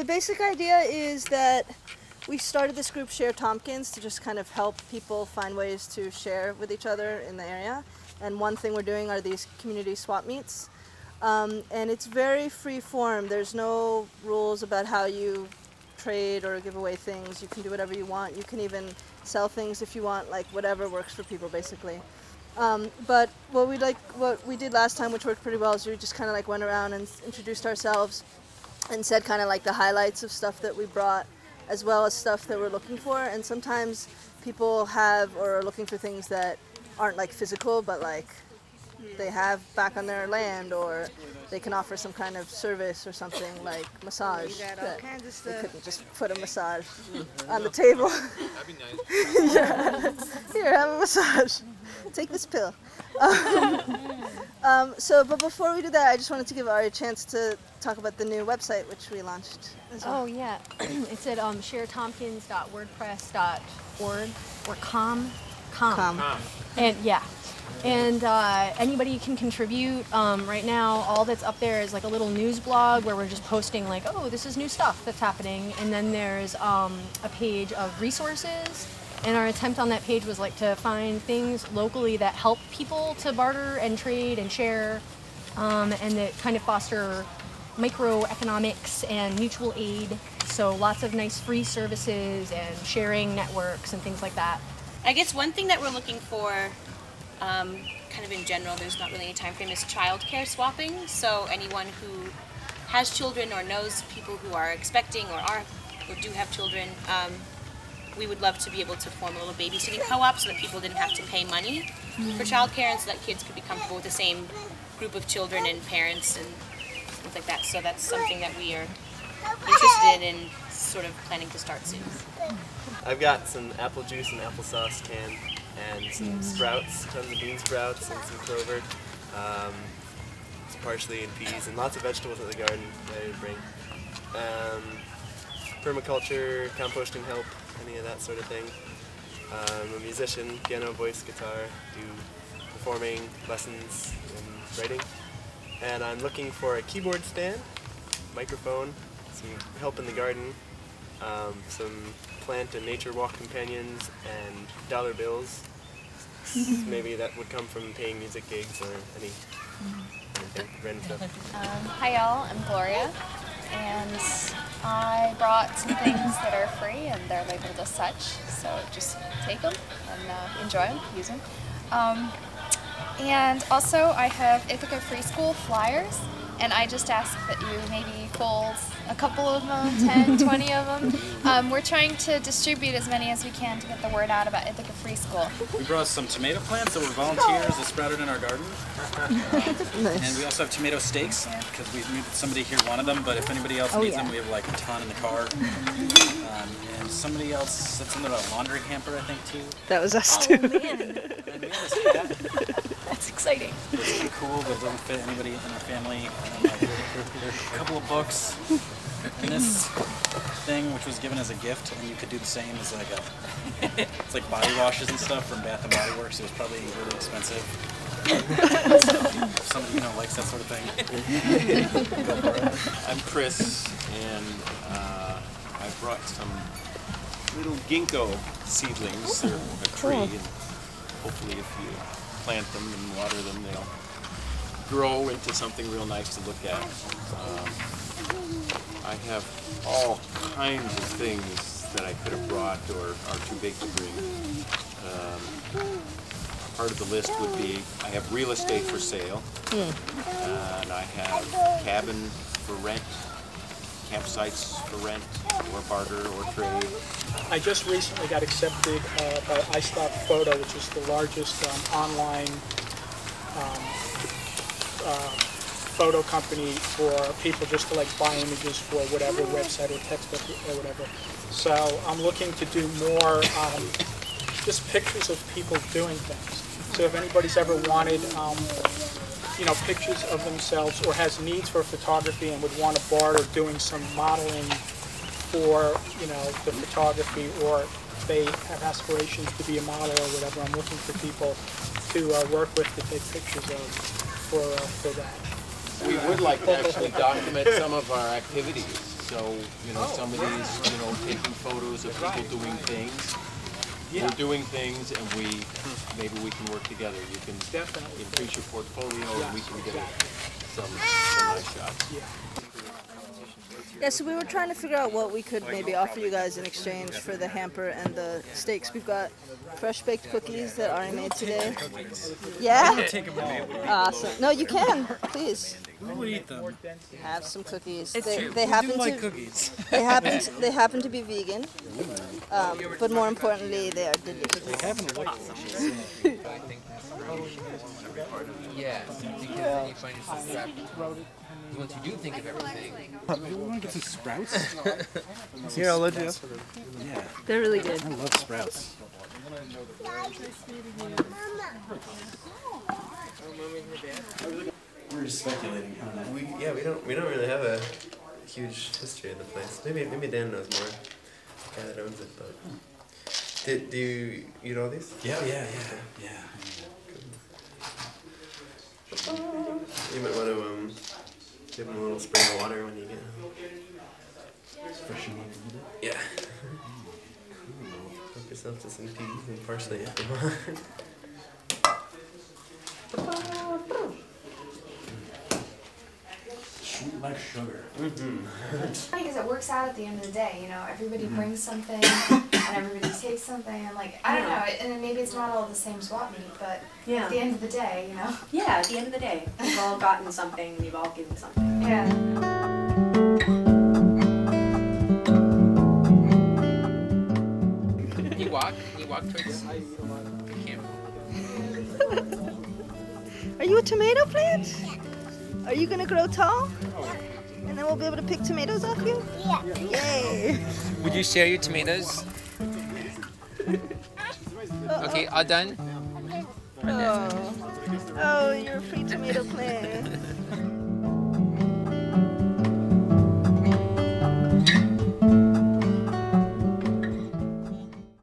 the basic idea is that we started this group, Share Tompkins, to just kind of help people find ways to share with each other in the area. And one thing we're doing are these community swap meets. And it's very free form. There's no rules about how you trade or give away things. You can do whatever you want. You can even sell things if you want, like whatever works for people, basically. But what we did last time, which worked pretty well, is we just kind of like went around and introduced ourselves and said kind of like the highlights of stuff that we brought, as well as stuff that we're looking for. And sometimes people have or are looking for things that aren't like physical, but like they have back on their land, or they can offer some kind of service or something like massage. You got all kinds of stuff. They couldn't just put a massage on the table. That'd be nice. Yeah. Here, have a massage. Take this pill. But before we do that, I just wanted to give Ari a chance to talk about the new website which we launched as well. Oh yeah, it's at sharetompkins.wordpress.org or com. And yeah, and anybody can contribute. Right now, all that's up there is like a little news blog where we're just posting like, oh, this is new stuff that's happening, and then there's a page of resources. And our attempt on that page was like to find things locally that help people to barter and trade and share, and that kind of foster microeconomics and mutual aid. So lots of nice free services and sharing networks and things like that. I guess one thing that we're looking for, kind of in general, there's not really any time frame, is childcare swapping. So anyone who has children or knows people who are expecting or do have children, we would love to be able to form a little babysitting co-op so that people didn't have to pay money for childcare, and so that kids could be comfortable with the same group of children and parents and things like that. So that's something that we are interested in and sort of planning to start soon. I've got some apple juice and applesauce can, and some sprouts, tons of bean sprouts and some clover, some parsley and peas, and lots of vegetables at the garden that I would bring. Permaculture, composting help, any of that sort of thing. I'm a musician, piano, voice, guitar, do performing lessons and writing. And I'm looking for a keyboard stand, microphone, some help in the garden, some plant and nature walk companions, and dollar bills. Maybe that would come from paying music gigs or anything, random stuff. Hi y'all, I'm Gloria, and I brought some things that are free and they're labeled as such, so just take them and enjoy them, use them. And also I have Ithaca Free School flyers, and I just ask that you maybe fold a couple of them, 10, 20 of them. We're trying to distribute as many as we can to get the word out about Ithaca Free School. We brought some tomato plants that were volunteers that sprouted in our garden. Nice. And we also have tomato steaks, because we knew that somebody here wanted them, but if anybody else needs them, we have like a ton in the car. And somebody else said something about a laundry hamper, I think, too. That was us too. Man, And we have this hat. that's exciting. It's pretty cool, but it doesn't fit anybody in our family. And there's a couple of books. And this thing, which was given as a gift, and you could do the same as like it's like body washes and stuff from Bath and Body Works. It was probably really expensive. So if somebody likes that sort of thing. Go for it. I'm Chris, and I brought some little ginkgo seedlings. They're a tree, and hopefully if you plant them and water them, they'll grow into something real nice to look at. I have all kinds of things that I could have brought or are too big to bring. Part of the list would be, I have real estate for sale, and I have cabin for rent, campsites for rent, or barter, or trade. I just recently got accepted by iStock Photo, which is the largest online photo company for people just to like buy images for whatever website or textbook or whatever. So I'm looking to do more just pictures of people doing things. So if anybody's ever wanted pictures of themselves or has needs for photography and would want to barter doing some modeling for the photography, or they have aspirations to be a model or whatever, I'm looking for people to work with to take pictures of for that. We would like to actually document some of our activities. So So, you know, some of these, you know, taking photos of people doing things. We're doing things, and maybe we can work together. You can increase your portfolio, and we can get some nice shots. Yeah, so we were trying to figure out what we could maybe offer you guys in exchange for the hamper and the steaks. We've got fresh baked cookies that Ari made today. Yeah? Awesome. No, you can, please. I would eat them. Have some cookies. It's true. They happen like to cookies. they happen to be vegan, but more importantly, they are delicious. They haven't looked Yeah, because then you find yourself trapped. Once you do think of everything. You want to get some sprouts? Here, I'll let you. Yeah. They're really good. I love sprouts. We're just speculating. We don't really have a huge history of the place. Maybe Dan knows more. The guy that owns it, but do you eat all these? Yeah. You might want to give him a little spray of water when you get home. Freshen up a little bit. Yeah. Help yourself to some peas and parsley if you want. Sweet like sugar. It's funny because it works out at the end of the day, you know, everybody brings something and everybody takes something and like, I don't know, and then maybe it's not all the same swap meet, but at the end of the day, you know. Yeah, at the end of the day, we've all gotten something, we've all given something. Yeah. You walk towards the camera. Are you a tomato plant? Are you gonna grow tall? And then we'll be able to pick tomatoes off you? Yeah. Yay! Would you share your tomatoes? Okay, all done? Oh, you're a free tomato plant.